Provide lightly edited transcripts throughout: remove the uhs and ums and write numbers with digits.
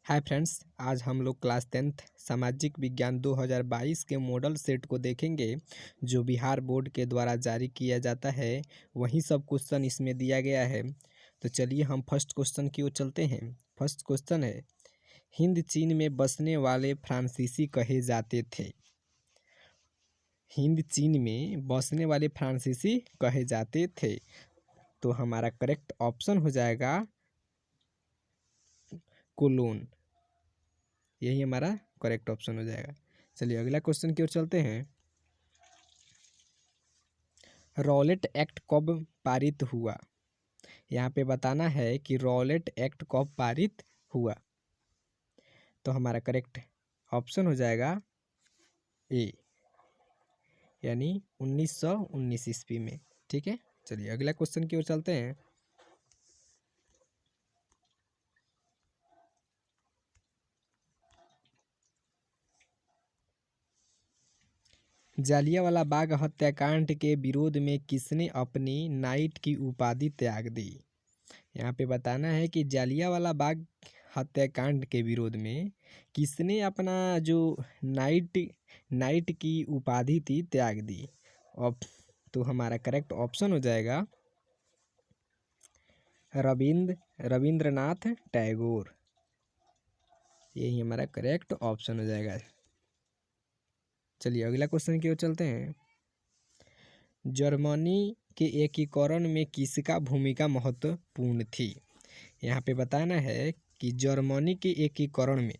Hi friends, आज हम लोग क्लास 10th सामाजिक विज्ञान 2022 के मॉडल सेट को देखेंगे जो बिहार बोर्ड के द्वारा जारी किया जाता है। वही सब क्वेश्चन इसमें दिया गया है। तो चलिए हम फर्स्ट क्वेश्चन की ओर चलते हैं। फर्स्ट क्वेश्चन है, हिंद चीन में बसने वाले फ्रांसीसी कहे जाते थे। हिंद चीन में बसने वाले फ्रांसीसी कहे जाते थे। तो हमारा करेक्ट ऑप्शन हो जाएगा कोलोन। यही हमारा करेक्ट ऑप्शन हो जाएगा। चलिए अगला क्वेश्चन की ओर चलते हैं। रॉलेट एक्ट कब पारित हुआ? यहाँ पे बताना है कि रॉलेट एक्ट कब पारित हुआ। तो हमारा करेक्ट ऑप्शन हो जाएगा ए, यानी 1919 ईस्वी में। ठीक है, चलिए अगला क्वेश्चन की ओर चलते हैं। जालियांवाला बाग हत्याकांड के विरोध में किसने अपनी नाइट की उपाधि त्याग दी? यहाँ पे बताना है कि जालियांवाला बाग हत्याकांड के विरोध में किसने अपना जो नाइट नाइट की उपाधि थी त्याग दी। अब तो हमारा करेक्ट ऑप्शन हो जाएगा रविंद्रनाथ टैगोर। यही हमारा करेक्ट ऑप्शन हो जाएगा। चलिए अगला क्वेश्चन की ओर चलते हैं। जर्मनी के एकीकरण में किसका भूमिका महत्वपूर्ण थी? यहाँ पे बताना है कि जर्मनी के एकीकरण में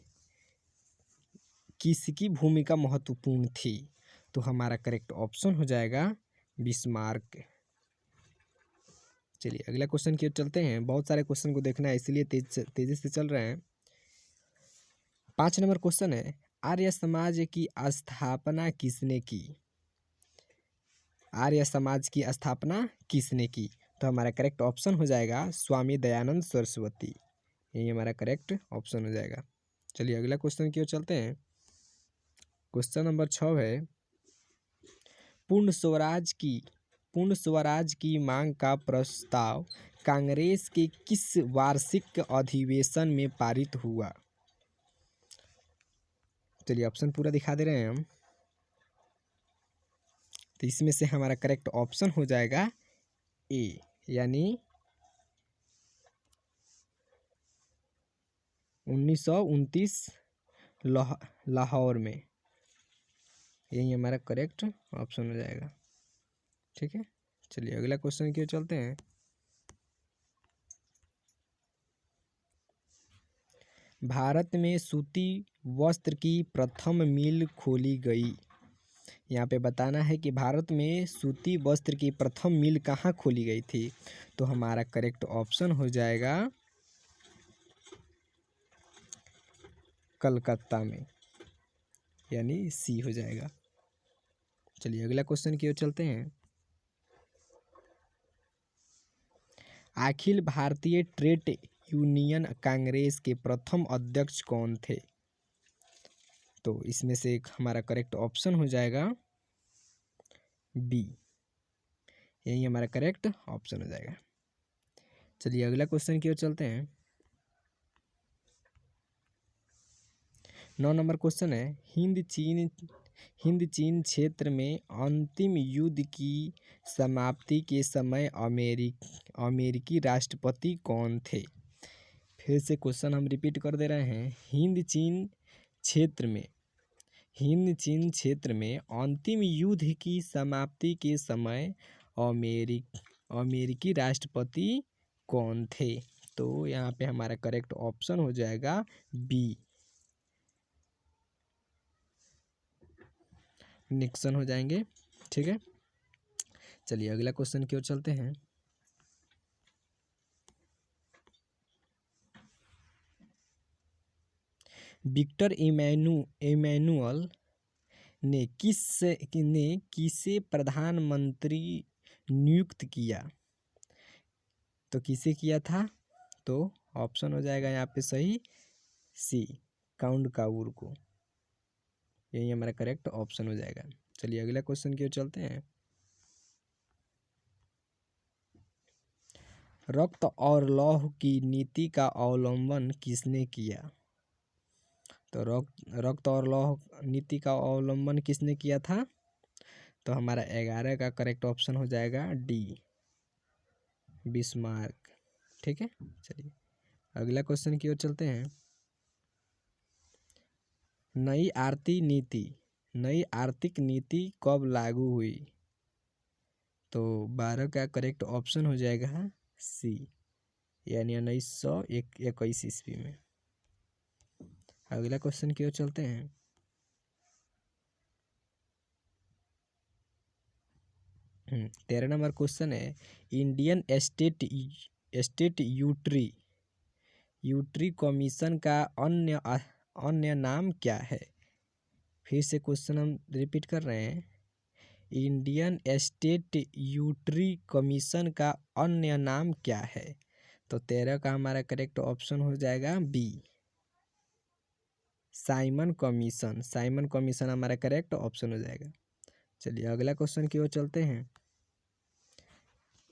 किसकी भूमिका महत्वपूर्ण थी। तो हमारा करेक्ट ऑप्शन हो जाएगा बिस्मार्क। चलिए अगला क्वेश्चन की ओर चलते हैं। बहुत सारे क्वेश्चन को देखना है, इसलिए तेजी से चल रहे हैं। 5 नंबर क्वेश्चन है, आर्य समाज की स्थापना किसने की? आर्य समाज की स्थापना किसने की? तो हमारा करेक्ट ऑप्शन हो जाएगा स्वामी दयानंद सरस्वती। यही हमारा करेक्ट ऑप्शन हो जाएगा। चलिए अगला क्वेश्चन की ओर चलते हैं। क्वेश्चन नंबर 6 है, पूर्ण स्वराज की मांग का प्रस्ताव कांग्रेस के किस वार्षिक अधिवेशन में पारित हुआ? चलिए ऑप्शन पूरा दिखा दे रहे हैं हम। तो इसमें से हमारा करेक्ट ऑप्शन हो जाएगा ए, यानी 1929 लाहौर में। यही हमारा करेक्ट ऑप्शन हो जाएगा। ठीक है, चलिए अगला क्वेश्चन की ओर चलते हैं। भारत में सूती वस्त्र की प्रथम मिल खोली गई। यहाँ पे बताना है कि भारत में सूती वस्त्र की प्रथम मिल कहाँ खोली गई थी। तो हमारा करेक्ट ऑप्शन हो जाएगा कलकत्ता में, यानी सी हो जाएगा। चलिए अगला क्वेश्चन की ओर चलते हैं। अखिल भारतीय ट्रेड यूनियन कांग्रेस के प्रथम अध्यक्ष कौन थे? तो इसमें से एक हमारा करेक्ट ऑप्शन हो जाएगा बी। यही हमारा करेक्ट ऑप्शन हो जाएगा। चलिए अगला क्वेश्चन की ओर चलते हैं। 9 नंबर क्वेश्चन है, हिंद चीन क्षेत्र में अंतिम युद्ध की समाप्ति के समय अमेरिकी राष्ट्रपति कौन थे? फिर से क्वेश्चन हम रिपीट कर दे रहे हैं। हिंद चीन क्षेत्र में अंतिम युद्ध की समाप्ति के समय अमेरिकी राष्ट्रपति कौन थे? तो यहाँ पे हमारा करेक्ट ऑप्शन हो जाएगा बी, निक्सन हो जाएंगे। ठीक है, चलिए अगला क्वेश्चन की ओर चलते हैं। विक्टर इमैनुअल ने किसे प्रधानमंत्री नियुक्त किया? तो किसे किया था? तो ऑप्शन हो जाएगा यहाँ पे सही सी, काउंट काउर को। यही हमारा करेक्ट ऑप्शन हो जाएगा। चलिए अगला क्वेश्चन की ओर चलते हैं। रक्त और लौह की नीति का अवलंबन किसने किया? तो रक्त और लौह नीति का अवलंबन किसने किया था? तो हमारा 11 का करेक्ट ऑप्शन हो जाएगा डी, बिस्मार्क। ठीक है, चलिए अगला क्वेश्चन की ओर चलते हैं। नई आर्थिक नीति कब लागू हुई? तो 12 का करेक्ट ऑप्शन हो जाएगा सी, यानी 1921 ईस्वी में। अगला क्वेश्चन की ओर चलते हैं। हम्म, 13 नंबर क्वेश्चन है, इंडियन स्टेट यूट्री कमीशन का अन्य नाम क्या है? फिर से क्वेश्चन हम रिपीट कर रहे हैं। इंडियन स्टेट यूट्री कमीशन का अन्य नाम क्या है? तो 13 का हमारा करेक्ट ऑप्शन हो जाएगा बी, साइमन कमीशन हमारा करेक्ट ऑप्शन हो जाएगा। चलिए अगला क्वेश्चन की ओर चलते हैं।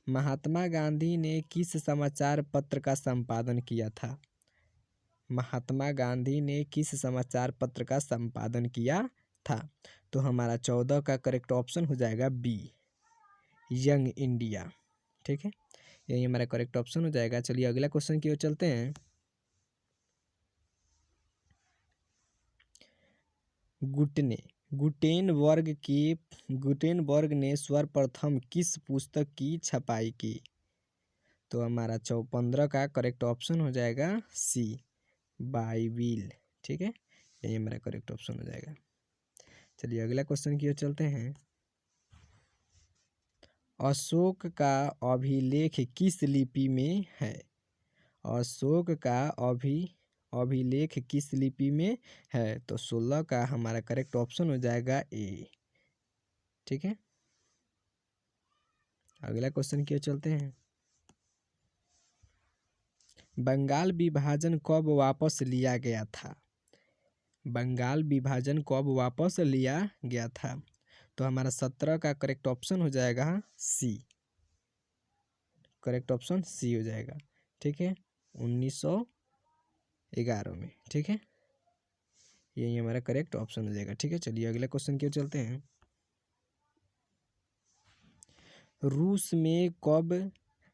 महात्मा गांधी ने किस समाचार पत्र का संपादन किया था? महात्मा गांधी ने किस समाचार पत्र का संपादन किया था? तो हमारा 14 का करेक्ट ऑप्शन हो जाएगा बी, यंग इंडिया। ठीक है, यही हमारा करेक्ट ऑप्शन हो जाएगा। चलिए अगला क्वेश्चन की ओर चलते हैं। गुटेनबर्ग ने सर्वप्रथम किस पुस्तक की छपाई की? तो हमारा 15 का करेक्ट ऑप्शन हो जाएगा सी, बाइबिल। ठीक है, यही हमारा करेक्ट ऑप्शन हो जाएगा। चलिए अगला क्वेश्चन की ओर चलते हैं। अशोक का अभिलेख किस लिपि में है? अशोक का अभिलेख किस लिपि में है? तो 16 का हमारा करेक्ट ऑप्शन हो जाएगा ए। ठीक है, अगला क्वेश्चन की ओर चलते हैं। बंगाल विभाजन कब वापस लिया गया था? बंगाल विभाजन कब वापस लिया गया था? तो हमारा 17 का करेक्ट ऑप्शन हो जाएगा सी, करेक्ट ऑप्शन सी हो जाएगा। ठीक है, 1911 में। ठीक है, यही हमारा करेक्ट ऑप्शन हो जाएगा। ठीक है, चलिए अगले क्वेश्चन की ओर चलते हैं। रूस में कब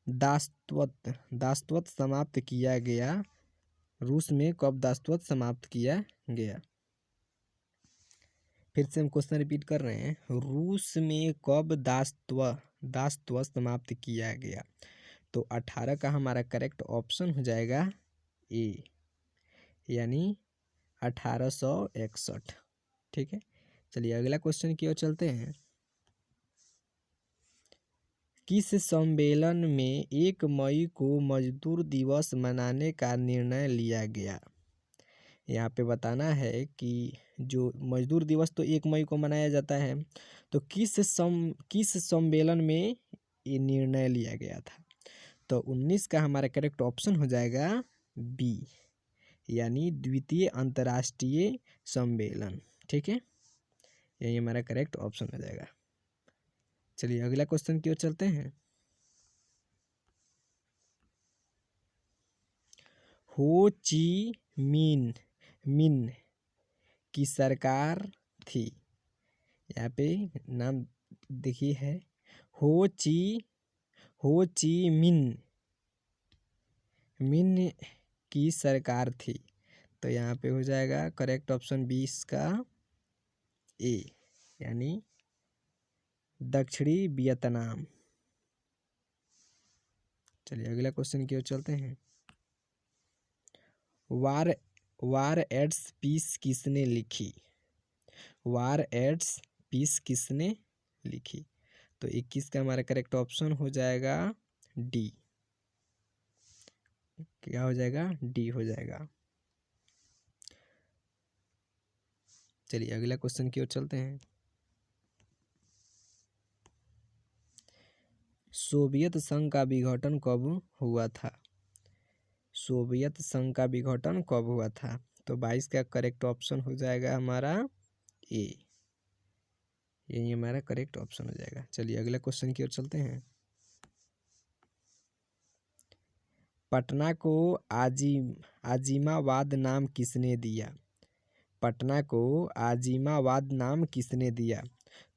दासत्व समाप्त किया गया? रूस में कब दासत्व समाप्त किया गया? फिर से हम क्वेश्चन रिपीट कर रहे हैं। रूस में कब दासत्व समाप्त किया गया? तो 18 का हमारा करेक्ट ऑप्शन हो जाएगा ए, यानी 1861। ठीक है, चलिए अगला क्वेश्चन की ओर चलते हैं। किस सम्मेलन में 1 मई को मजदूर दिवस मनाने का निर्णय लिया गया? यहाँ पे बताना है कि जो मजदूर दिवस तो 1 मई को मनाया जाता है, तो किस सम्मेलन में ये निर्णय लिया गया था? तो 19 का हमारा करेक्ट ऑप्शन हो जाएगा बी, यानी द्वितीय अंतर्राष्ट्रीय सम्मेलन। ठीक है, यही हमारा करेक्ट ऑप्शन हो जाएगा। चलिए अगला क्वेश्चन की ओर चलते हैं। हो ची मिन की सरकार थी? यहाँ पे नाम देखिए है, हो ची मिन की सरकार थी। तो यहाँ पे हो जाएगा करेक्ट ऑप्शन 20 का ए, यानी दक्षिणी वियतनाम। चलिए अगला क्वेश्चन की ओर चलते हैं। वार एट्स पीस किसने लिखी? वार एट्स पीस किसने लिखी? तो 21 का हमारा करेक्ट ऑप्शन हो जाएगा डी। क्या हो जाएगा? डी हो जाएगा। चलिए अगला क्वेश्चन की ओर चलते हैं। सोवियत संघ का विघटन कब हुआ था? सोवियत संघ का विघटन कब हुआ था? तो 22 का करेक्ट ऑप्शन हो जाएगा हमारा ए, यही हमारा करेक्ट ऑप्शन हो जाएगा। चलिए अगला क्वेश्चन की ओर चलते हैं। पटना को आजिमाबाद नाम किसने दिया? पटना को आजिमाबाद नाम किसने दिया?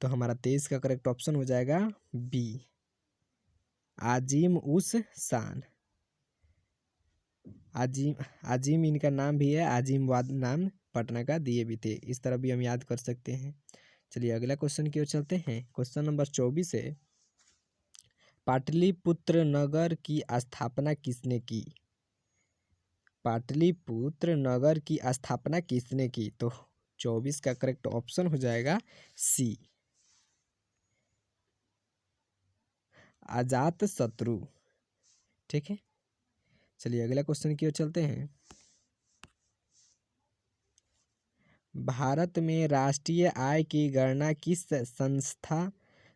तो हमारा 23 का करेक्ट ऑप्शन हो जाएगा बी, आजिम उस शान। आजिम इनका नाम भी है, आजिमाबाद नाम पटना का दिए भी थे। इस तरह भी हम याद कर सकते हैं। चलिए अगला क्वेश्चन की ओर चलते हैं। क्वेश्चन नंबर 24 है, पाटलिपुत्र नगर की स्थापना किसने की? पाटलिपुत्र नगर की स्थापना किसने की? तो 24 का करेक्ट ऑप्शन हो जाएगा सी, अजात शत्रु। ठीक है, चलिए अगला क्वेश्चन की ओर चलते हैं। भारत में राष्ट्रीय आय की गणना किस संस्था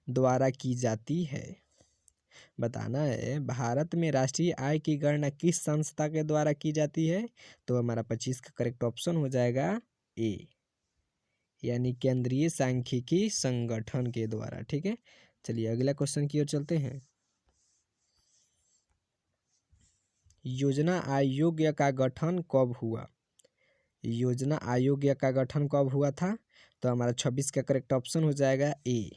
द्वारा की जाती है? बताना है, भारत में राष्ट्रीय आय की गणना किस संस्था के द्वारा की जाती है? तो हमारा 25 का करेक्ट ऑप्शन हो जाएगा ए, यानी केंद्रीय सांख्यिकी संगठन के द्वारा। ठीक है, चलिए अगला क्वेश्चन की ओर चलते हैं। योजना आयोग का गठन कब हुआ? योजना आयोग का गठन कब हुआ था? तो हमारा 26 का करेक्ट ऑप्शन हो जाएगा ए,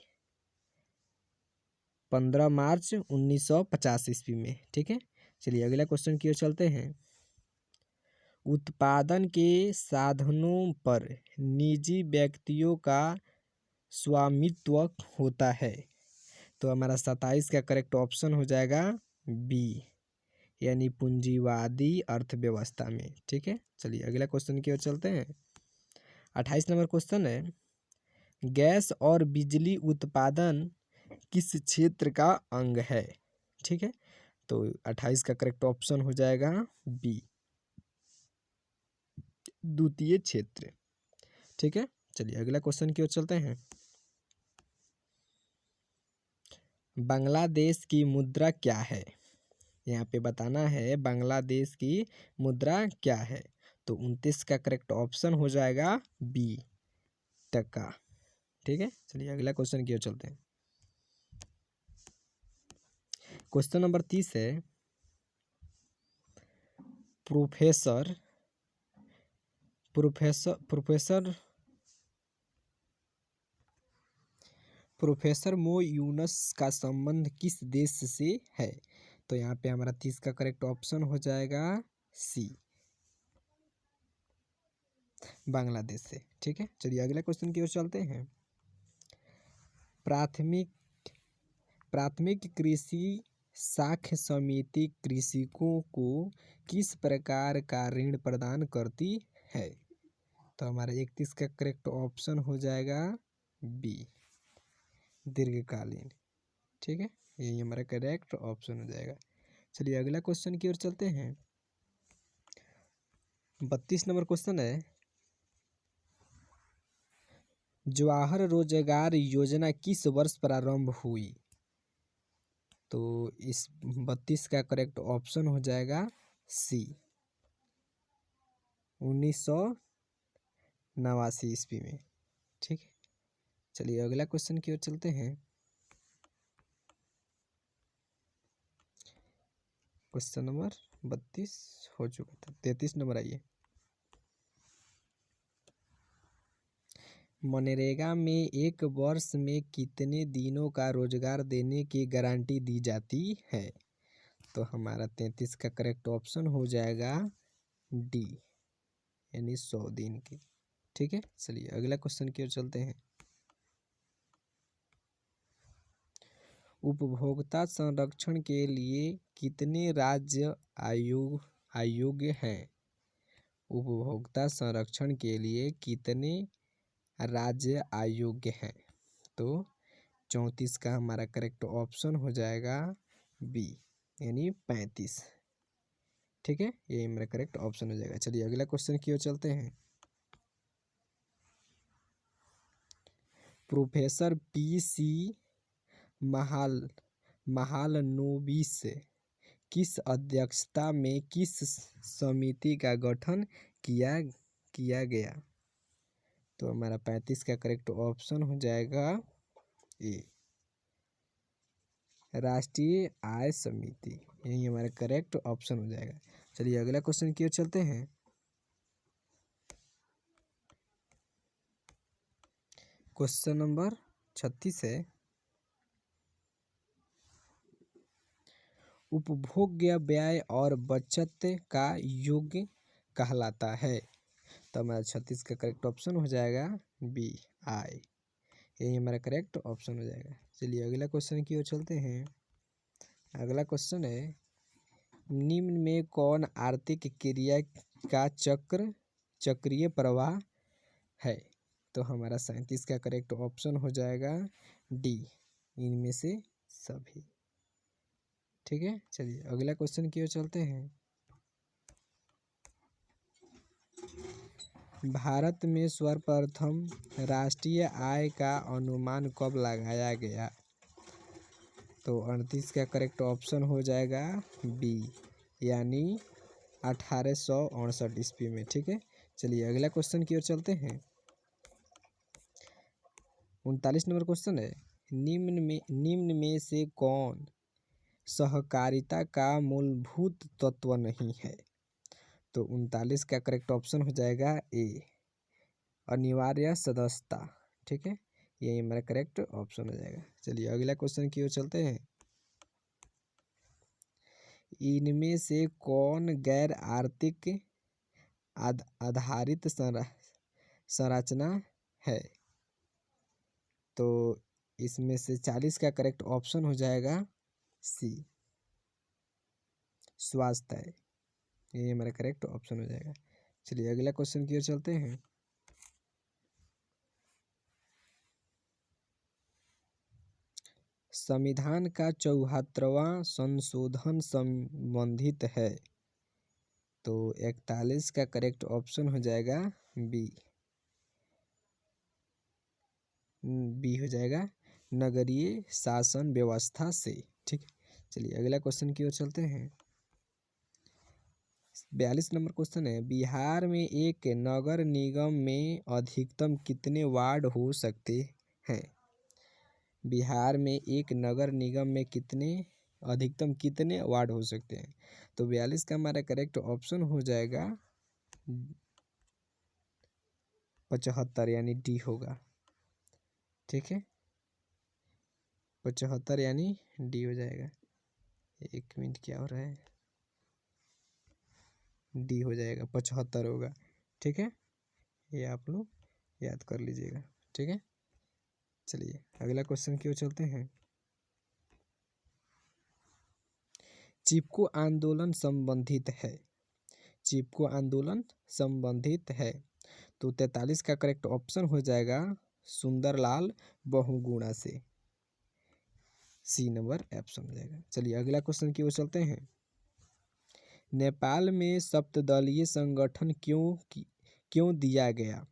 15 मार्च 1950 ईस्वी में। ठीक है, चलिए अगला क्वेश्चन की ओर चलते हैं। उत्पादन के साधनों पर निजी व्यक्तियों का स्वामित्व होता है। तो हमारा 27 का करेक्ट ऑप्शन हो जाएगा बी, यानी पूंजीवादी अर्थव्यवस्था में। ठीक है, चलिए अगला क्वेश्चन की ओर चलते हैं। 28 नंबर क्वेश्चन है, गैस और बिजली उत्पादन किस क्षेत्र का अंग है? ठीक है, तो 28 का करेक्ट ऑप्शन हो जाएगा बी, द्वितीय क्षेत्र। ठीक है, चलिए अगला क्वेश्चन की ओर चलते हैं। बांग्लादेश की मुद्रा क्या है? यहाँ पे बताना है बांग्लादेश की मुद्रा क्या है। तो 29 का करेक्ट ऑप्शन हो जाएगा बी, टका। ठीक है, चलिए अगला क्वेश्चन की ओर चलते हैं। क्वेश्चन नंबर 30 है, प्रोफेसर प्रोफेसर प्रोफेसर प्रोफेसर मो यूनस का संबंध किस देश से है? तो यहाँ पे हमारा 30 का करेक्ट ऑप्शन हो जाएगा सी, बांग्लादेश से। ठीक है, चलिए अगला क्वेश्चन की ओर चलते हैं। प्राथमिक प्राथमिक कृषि साख समिति कृषकों को किस प्रकार का ऋण प्रदान करती है? तो हमारा 31 का करेक्ट ऑप्शन हो जाएगा बी, दीर्घकालीन। ठीक है, यही हमारा करेक्ट ऑप्शन हो जाएगा। चलिए अगला क्वेश्चन की ओर चलते हैं। 32 नंबर क्वेश्चन है, जवाहर रोजगार योजना किस वर्ष प्रारंभ हुई? तो इस 32 का करेक्ट ऑप्शन हो जाएगा सी, 1989 ईस्वी में। ठीक है, चलिए अगला क्वेश्चन की ओर चलते हैं। क्वेश्चन नंबर 32 हो चुका था, 33 नंबर आइए। मनरेगा में एक वर्ष में कितने दिनों का रोजगार देने की गारंटी दी जाती है? तो हमारा 33 का करेक्ट ऑप्शन हो जाएगा डी, यानी 100 दिन की। ठीक है, चलिए अगला क्वेश्चन की ओर चलते हैं। उपभोक्ता संरक्षण के लिए कितने राज्य आयोग हैं? उपभोक्ता संरक्षण के लिए कितने राज्य आयोग हैं? तो 34 का हमारा करेक्ट ऑप्शन हो जाएगा बी, यानी 35। ठीक है, ये मेरा करेक्ट ऑप्शन हो जाएगा। चलिए अगला क्वेश्चन की ओर चलते हैं। Professor PC. महालनोबिस किस अध्यक्षता में किस समिति का गठन किया गया? तो हमारा 35 का करेक्ट ऑप्शन हो जाएगा ए, राष्ट्रीय आय समिति। यही हमारा करेक्ट ऑप्शन हो जाएगा। चलिए अगला क्वेश्चन की ओर चलते हैं। क्वेश्चन नंबर 36 है, उपभोग्य व्यय और बचत का योग कहलाता है। तो हमारा 36 का करेक्ट ऑप्शन हो जाएगा बी आई, यही हमारा करेक्ट ऑप्शन हो जाएगा। चलिए अगला क्वेश्चन की ओर चलते हैं। अगला क्वेश्चन है, निम्न में कौन आर्थिक क्रिया का चक्रीय प्रवाह है। तो हमारा 37 का करेक्ट ऑप्शन हो जाएगा डी, इनमें से सभी। ठीक है, चलिए अगला क्वेश्चन की ओर चलते हैं। भारत में सर्वप्रथम राष्ट्रीय आय का अनुमान कब लगाया गया। तो 38 का करेक्ट ऑप्शन हो जाएगा बी, यानी 1868 ईस्वी में। ठीक है, चलिए अगला क्वेश्चन की ओर चलते हैं। 39 नंबर क्वेश्चन है, निम्न में से कौन सहकारिता का मूलभूत तत्व नहीं है। तो 39 का करेक्ट ऑप्शन हो जाएगा ए, अनिवार्य सदस्यता। ठीक है, यही हमारा करेक्ट ऑप्शन हो जाएगा। चलिए अगला क्वेश्चन की ओर चलते हैं। इनमें से कौन गैर आर्थिक आधारित संरचना है। तो इसमें से 40 का करेक्ट ऑप्शन हो जाएगा सी, स्वास्थ्य है, ये हमारा करेक्ट ऑप्शन हो जाएगा। चलिए अगला क्वेश्चन की ओर चलते हैं। संविधान का 74वां संशोधन संबंधित है। तो 41 का करेक्ट ऑप्शन हो जाएगा बी, हो जाएगा नगरीय शासन व्यवस्था से। ठीक, चलिए अगला क्वेश्चन की ओर चलते हैं। 42 नंबर क्वेश्चन है, बिहार में एक नगर निगम में अधिकतम कितने वार्ड हो सकते हैं। बिहार में एक नगर निगम में अधिकतम कितने वार्ड हो सकते हैं। तो 42 का हमारा करेक्ट ऑप्शन हो जाएगा 75, यानी डी होगा। ठीक है, 75 यानी डी हो जाएगा। एक मिनट, क्या हो रहा है, डी हो जाएगा, 75 होगा। ठीक है, ये आप लोग याद कर लीजिएगा। ठीक है, चलिए अगला क्वेश्चन की ओर चलते हैं। चिपको आंदोलन संबंधित है। चिपको आंदोलन संबंधित है। तो 43 का करेक्ट ऑप्शन हो जाएगा सुंदरलाल बहुगुणा से, सी नंबर ऑप्शन हो जाएगा। चलिए अगला क्वेश्चन की ओर चलते हैं। नेपाल में सप्तदलीय संगठन क्यों दिया गया।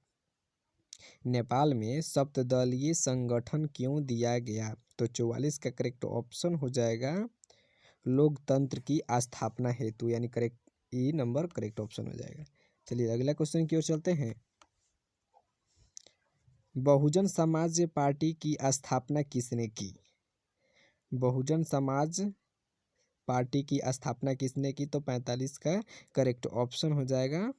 नेपाल में सप्तदलीय संगठन क्यों दिया गया। तो 44 का करेक्ट ऑप्शन हो जाएगा लोकतंत्र की स्थापना हेतु, यानी करेक्ट ई नंबर करेक्ट ऑप्शन हो जाएगा। चलिए अगला क्वेश्चन की ओर चलते हैं। बहुजन समाज पार्टी की स्थापना किसने की। बहुजन समाज पार्टी की स्थापना किसने की। तो 45 का करेक्ट ऑप्शन हो जाएगा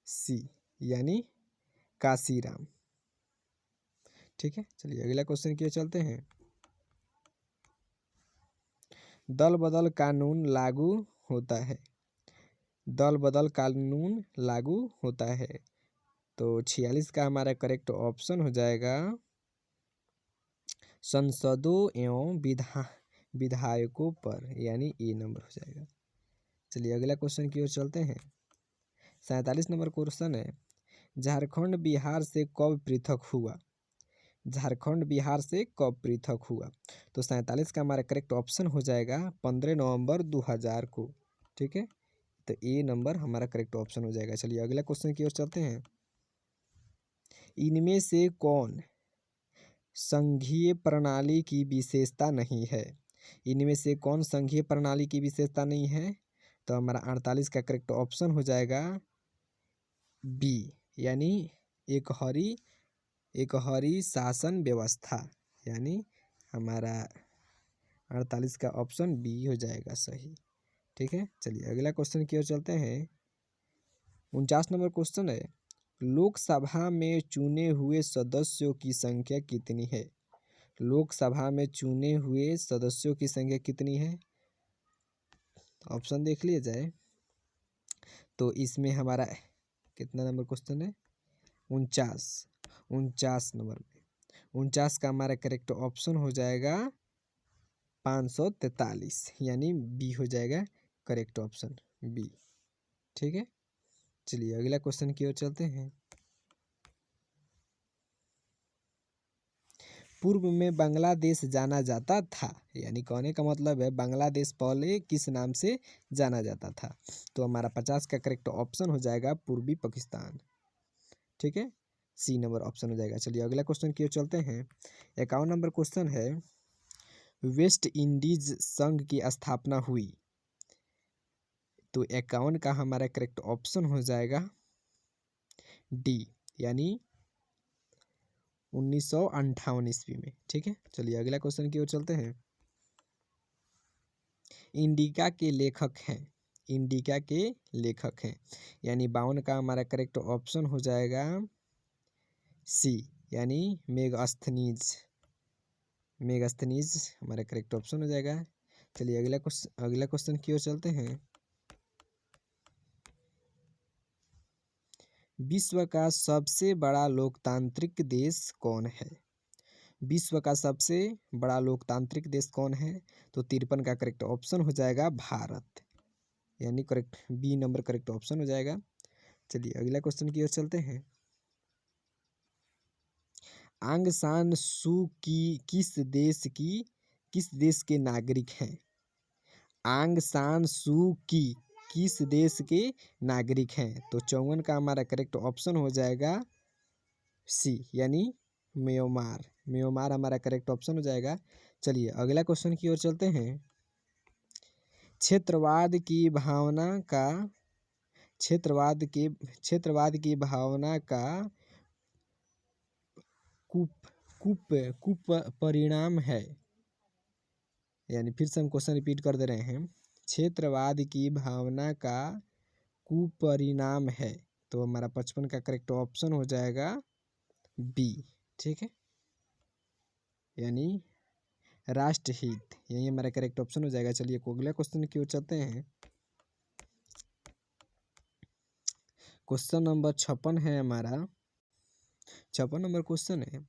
सी, यानी काशीराम। ठीक है, चलिए अगला क्वेश्चन की ओर चलते हैं। दल बदल कानून लागू होता है। दल बदल कानून लागू होता है। तो 46 का हमारा करेक्ट ऑप्शन हो जाएगा संसदों एवं विधायकों पर, यानी ए नंबर हो जाएगा। चलिए अगला क्वेश्चन की ओर चलते हैं। 47 नंबर क्वेश्चन है, झारखंड बिहार से कब पृथक हुआ। झारखंड बिहार से कब पृथक हुआ। तो 47 का हमारा करेक्ट ऑप्शन हो जाएगा 15 नवंबर 2000 को। ठीक है, तो ए नंबर हमारा करेक्ट ऑप्शन हो जाएगा। चलिए अगला क्वेश्चन की ओर चलते हैं। इनमें से कौन संघीय प्रणाली की विशेषता नहीं है। इनमें से कौन संघीय प्रणाली की विशेषता नहीं है। तो हमारा 48 का करेक्ट ऑप्शन हो जाएगा बी, यानी एक हरी शासन व्यवस्था, यानी हमारा 48 का ऑप्शन बी हो जाएगा सही। ठीक है, चलिए अगला क्वेश्चन की ओर चलते हैं। 49 नंबर क्वेश्चन है, लोकसभा में चुने हुए सदस्यों की संख्या कितनी है? लोकसभा में चुने हुए सदस्यों की संख्या कितनी है? ऑप्शन देख लिया जाए तो इसमें हमारा कितना नंबर क्वेश्चन है? 49 नंबर में 49 का हमारा करेक्ट ऑप्शन हो जाएगा 543, यानी बी हो जाएगा करेक्ट ऑप्शन बी। ठीक है, चलिए अगला क्वेश्चन की ओर चलते हैं। पूर्व में बांग्लादेश जाना जाता था, यानी कहने का मतलब है बांग्लादेश पहले किस नाम से जाना जाता था? तो हमारा 50 का करेक्ट ऑप्शन हो जाएगा पूर्वी पाकिस्तान। ठीक है, सी नंबर ऑप्शन हो जाएगा। चलिए अगला क्वेश्चन की ओर चलते हैं। 51 नंबर क्वेश्चन है, वेस्ट इंडीज संघ की स्थापना हुई। तो 51 का हमारा करेक्ट ऑप्शन हो जाएगा डी, यानी 1958 ईस्वी में। ठीक है, चलिए अगला क्वेश्चन की ओर चलते हैं। इंडिका के लेखक हैं, इंडिका के लेखक हैं, यानी 52 का हमारा करेक्ट ऑप्शन हो जाएगा सी, यानी मेगास्थनीज। मेगास्थनीज हमारा करेक्ट ऑप्शन हो जाएगा। चलिए अगला क्वेश्चन की ओर चलते हैं। विश्व का सबसे बड़ा लोकतांत्रिक देश कौन है? विश्व का सबसे बड़ा लोकतांत्रिक देश कौन है? तो 53 का करेक्ट ऑप्शन हो जाएगा भारत, यानी correct B number correct option हो जाएगा। चलिए अगला क्वेश्चन की ओर चलते हैं। आंग सान सू की किस देश के नागरिक हैं? आंग सान सू की किस देश के नागरिक हैं? तो 54 का हमारा करेक्ट ऑप्शन हो जाएगा सी, यानी म्यांमार। म्यांमार हमारा करेक्ट ऑप्शन हो जाएगा। चलिए अगला क्वेश्चन की ओर चलते हैं। क्षेत्रवाद की भावना का कुप परिणाम है, यानी फिर से हम क्वेश्चन रिपीट कर दे रहे हैं। क्षेत्रवाद की भावना का कुपरिणाम है, तो हमारा 55 का करेक्ट ऑप्शन हो जाएगा बी। ठीक है, यानी राष्ट्रहित, यही हमारा करेक्ट ऑप्शन हो जाएगा। चलिए अगला क्वेश्चन की ओर चलते हैं। क्वेश्चन नंबर 56 है हमारा। 56 नंबर क्वेश्चन है,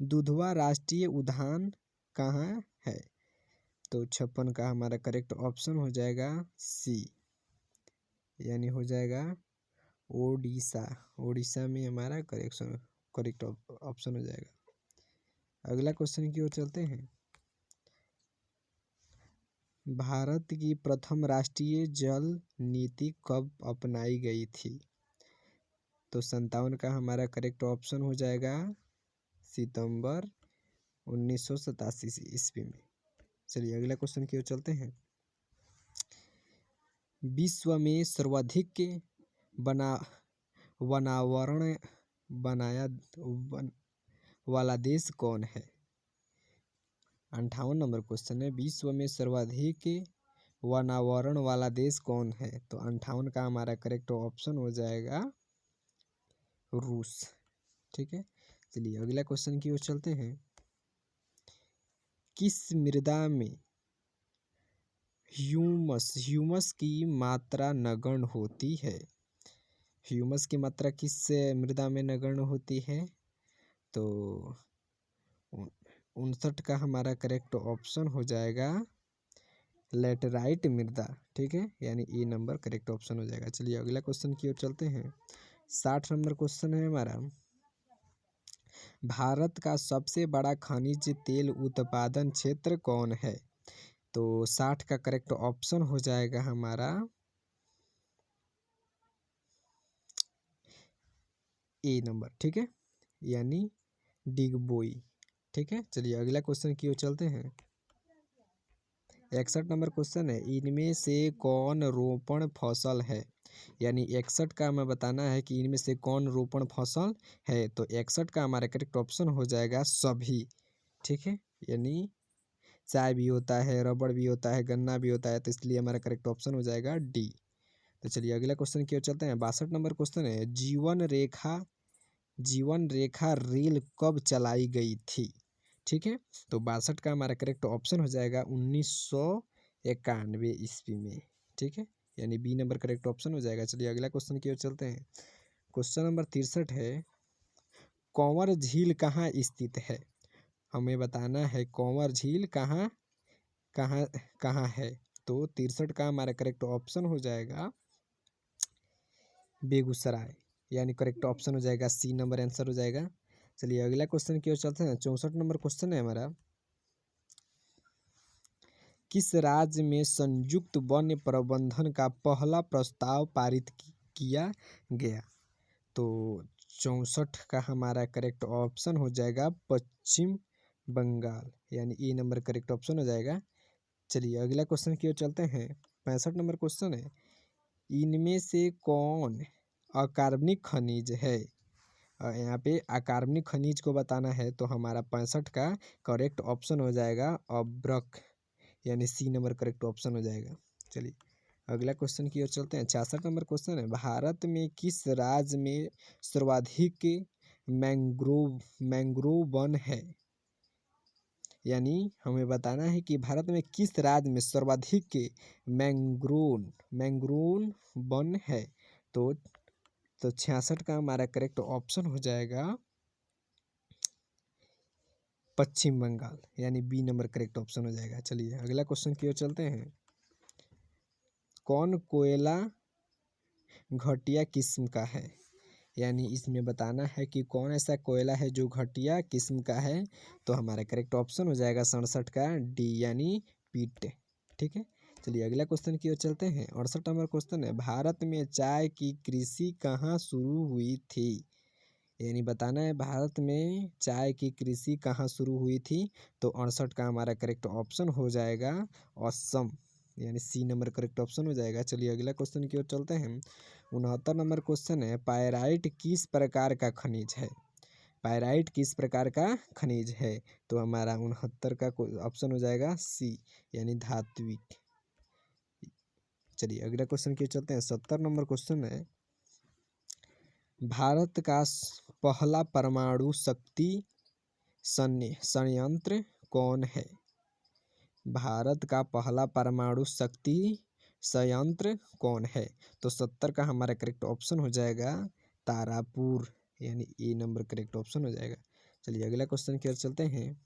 दुधवा राष्ट्रीय उद्यान कहाँ है? तो 56 का हमारा करेक्ट ऑप्शन हो जाएगा सी, यानी हो जाएगा ओडिशा। ओडिशा में हमारा करेक्ट ऑप्शन हो जाएगा। अगला क्वेश्चन की ओर चलते हैं। भारत की प्रथम राष्ट्रीय जल नीति कब अपनाई गई थी? तो 57 का हमारा करेक्ट ऑप्शन हो जाएगा सितंबर 1987 ईस्वी में। चलिए अगला क्वेश्चन की ओर चलते हैं। विश्व में सर्वाधिक वनावरण बनाया वाला देश कौन है? 58 नंबर क्वेश्चन है, विश्व में सर्वाधिक वनावरण वाला देश कौन है? तो 58 का हमारा करेक्ट ऑप्शन हो जाएगा रूस। ठीक है, चलिए अगला क्वेश्चन की ओर चलते हैं। किस मृदा में ह्यूमस की मात्रा नगण्य होती है? ह्यूमस की मात्रा किस मृदा में नगण्य होती है? तो 59 का हमारा करेक्ट ऑप्शन हो जाएगा लेटराइट मृदा। ठीक है, यानी ए नंबर करेक्ट ऑप्शन हो जाएगा। चलिए अगला क्वेश्चन की ओर चलते हैं। 60 नंबर क्वेश्चन है हमारा। भारत का सबसे बड़ा खनिज तेल उत्पादन क्षेत्र कौन है? तो 60 का करेक्ट ऑप्शन हो जाएगा हमारा ए नंबर। ठीक है, यानी डिगबोई। ठीक है, चलिए अगला क्वेश्चन की ओर चलते हैं। 61 नंबर क्वेश्चन है, इनमें से कौन रोपण फसल है? यानी 61 का हमें बताना है कि इनमें से कौन रोपण फसल है। तो 61 का हमारा करेक्ट ऑप्शन हो जाएगा सभी। ठीक है, यानी चाय भी होता है, रबड़ भी होता है, गन्ना भी होता है, तो इसलिए हमारा करेक्ट ऑप्शन हो जाएगा डी। तो चलिए अगला क्वेश्चन की ओर चलते हैं। 62 नंबर क्वेश्चन है, जीवन रेखा रेल कब चलाई गई थी? ठीक है, तो 62 का हमारा करेक्ट ऑप्शन हो जाएगा 1991 ईस्वी में। ठीक है, यानी बी नंबर करेक्ट ऑप्शन हो जाएगा। चलिए अगला क्वेश्चन की ओर चलते हैं। क्वेश्चन नंबर 63 है, कंवर झील कहाँ स्थित है? हमें बताना है कंवर झील कहाँ कहाँ कहाँ है। तो 63 का हमारा करेक्ट ऑप्शन हो जाएगा बेगूसराय, यानी करेक्ट ऑप्शन हो जाएगा सी नंबर आंसर हो जाएगा। चलिए अगला क्वेश्चन की ओर चलते हैं। 64 नंबर क्वेश्चन है हमारा, किस राज्य में संयुक्त वन प्रबंधन का पहला प्रस्ताव पारित किया गया? तो 64 का हमारा करेक्ट ऑप्शन हो जाएगा पश्चिम बंगाल, यानी ए नंबर करेक्ट ऑप्शन हो जाएगा। चलिए अगला क्वेश्चन की ओर चलते हैं। 65 नंबर क्वेश्चन है, इनमें से कौन अकार्बनिक खनिज है? यहाँ पे अकार्बनिक खनिज को बताना है, तो हमारा 65 का करेक्ट ऑप्शन हो जाएगा अब्रक, यानी सी नंबर करेक्ट ऑप्शन हो जाएगा। चलिए अगला क्वेश्चन की ओर चलते हैं। 66 नंबर क्वेश्चन है, भारत में किस राज्य में सर्वाधिक मैंग्रोव वन है? यानी हमें बताना है कि भारत में किस राज्य में सर्वाधिक मैंग्रोव वन है। तो 66 का हमारा करेक्ट ऑप्शन हो जाएगा पश्चिम बंगाल, यानी बी नंबर करेक्ट ऑप्शन हो जाएगा। चलिए अगला क्वेश्चन की ओर चलते हैं। कौन कोयला घटिया किस्म का है? यानी इसमें बताना है कि कौन ऐसा कोयला है जो घटिया किस्म का है। तो हमारा करेक्ट ऑप्शन हो जाएगा 67 का डी, यानी पीट। ठीक है, चलिए अगला क्वेश्चन की ओर चलते हैं। 68 नंबर क्वेश्चन है, भारत में चाय की कृषि कहाँ शुरू हुई थी? यानी बताना है भारत में चाय की कृषि कहाँ शुरू हुई थी। तो 68 का हमारा करेक्ट ऑप्शन हो जाएगा असम, यानी सी नंबर करेक्ट ऑप्शन हो जाएगा। चलिए अगला क्वेश्चन की ओर चलते हैं। 69 नंबर क्वेश्चन है, पायराइट किस प्रकार का खनिज है? पायराइट किस प्रकार का खनिज है? तो हमारा 69 का ऑप्शन हो जाएगा सी, यानी धात्विक। चलिए अगला क्वेश्चन की ओर चलते हैं। 70 नंबर क्वेश्चन है, भारत का पहला परमाणु शक्ति संयंत्र कौन है? भारत का पहला परमाणु शक्ति संयंत्र कौन है? तो 70 का हमारा करेक्ट ऑप्शन हो जाएगा तारापुर, यानी ए नंबर करेक्ट ऑप्शन हो जाएगा। चलिए अगला क्वेश्चन की ओर चलते हैं।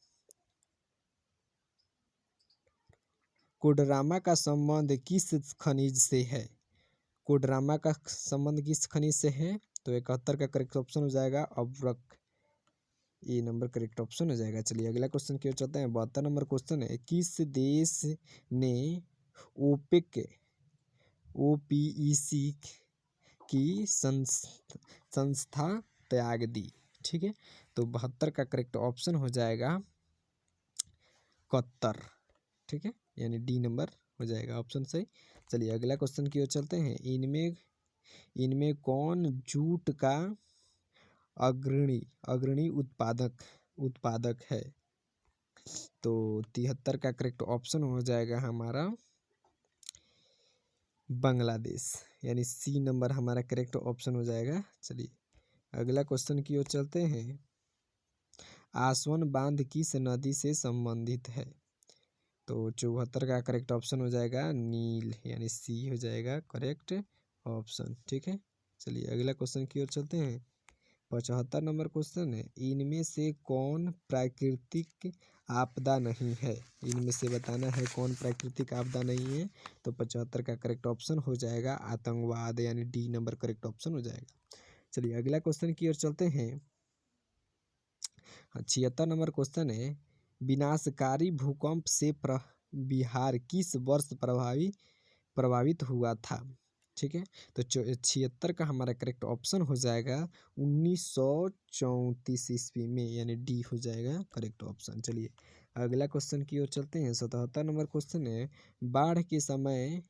कोडरामा का संबंध किस खनिज से है? कोडरामा का संबंध किस खनिज से है? तो 71 का करेक्ट ऑप्शन हो जाएगा अब्रक, ए नंबर करेक्ट ऑप्शन हो जाएगा। चलिए अगला क्वेश्चन की ओर चलते हैं। 72 नंबर क्वेश्चन है, किस देश ने ओपेक ओपीईसी की संस्था त्याग दी? ठीक है, तो 72 का करेक्ट ऑप्शन हो जाएगा कतर। ठीक है, यानी डी नंबर हो जाएगा ऑप्शन सही। चलिए अगला क्वेश्चन की ओर चलते हैं। इनमें कौन जूट का अग्रणी उत्पादक है? तो 73 का करेक्ट ऑप्शन हो जाएगा हमारा बांग्लादेश, यानी सी नंबर हमारा करेक्ट ऑप्शन हो जाएगा। चलिए अगला क्वेश्चन की ओर चलते हैं। आसवन बांध किस नदी से संबंधित है? तो 74 का करेक्ट ऑप्शन हो जाएगा नील, यानी सी हो जाएगा करेक्ट ऑप्शन। ठीक है, चलिए अगला क्वेश्चन की ओर चलते हैं। 75 नंबर क्वेश्चन है, इनमें से कौन प्राकृतिक आपदा नहीं है? इनमें से बताना है कौन प्राकृतिक आपदा नहीं है। तो 75 का करेक्ट ऑप्शन हो जाएगा आतंकवाद, यानी डी नंबर करेक्ट ऑप्शन हो जाएगा। चलिए अगला क्वेश्चन की ओर चलते हैं। 76 नंबर क्वेश्चन है, विनाशकारी भूकंप से बिहार किस वर्ष प्रभावित हुआ था? ठीक है, तो 76 का हमारा करेक्ट ऑप्शन हो जाएगा 1934 ईस्वी में, यानी डी हो जाएगा करेक्ट ऑप्शन। चलिए अगला क्वेश्चन की ओर चलते हैं। 77 नंबर क्वेश्चन है, बाढ़ के समय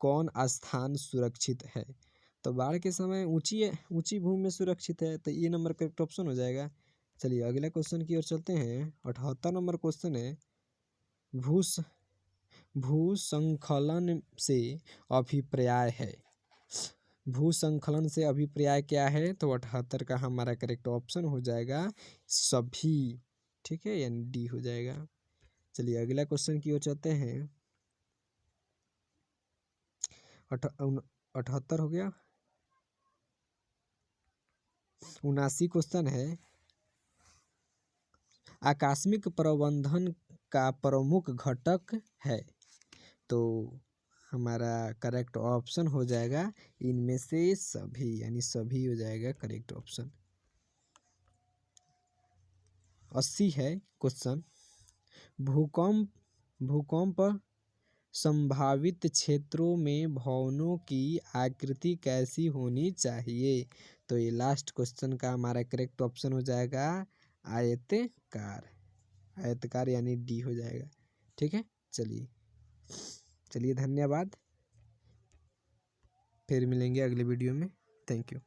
कौन स्थान सुरक्षित है? तो बाढ़ के समय ऊंची भूमि में सुरक्षित है, तो ये नंबर करेक्ट ऑप्शन हो जाएगा। चलिए अगला क्वेश्चन की ओर चलते हैं। 78 नंबर क्वेश्चन है, भूस्खलन से अभिप्राय है? भूसंखलन से अभिप्राय क्या है? तो 78 का हमारा करेक्ट ऑप्शन हो जाएगा सभी। ठीक है, यानी डी हो जाएगा। चलिए अगला क्वेश्चन की ओर चलते हैं। 78 हो गया। 79 क्वेश्चन है, आकस्मिक प्रबंधन का प्रमुख घटक है। तो हमारा करेक्ट ऑप्शन हो जाएगा इनमें से सभी, यानी सभी हो जाएगा करेक्ट ऑप्शन। 80 है क्वेश्चन, भूकंप संभावित क्षेत्रों में भवनों की आकृति कैसी होनी चाहिए? तो ये लास्ट क्वेश्चन का हमारा करेक्ट ऑप्शन हो जाएगा आयताकार। आयताकार यानी डी हो जाएगा। ठीक है, चलिए धन्यवाद, फिर मिलेंगे अगले वीडियो में। Thank you.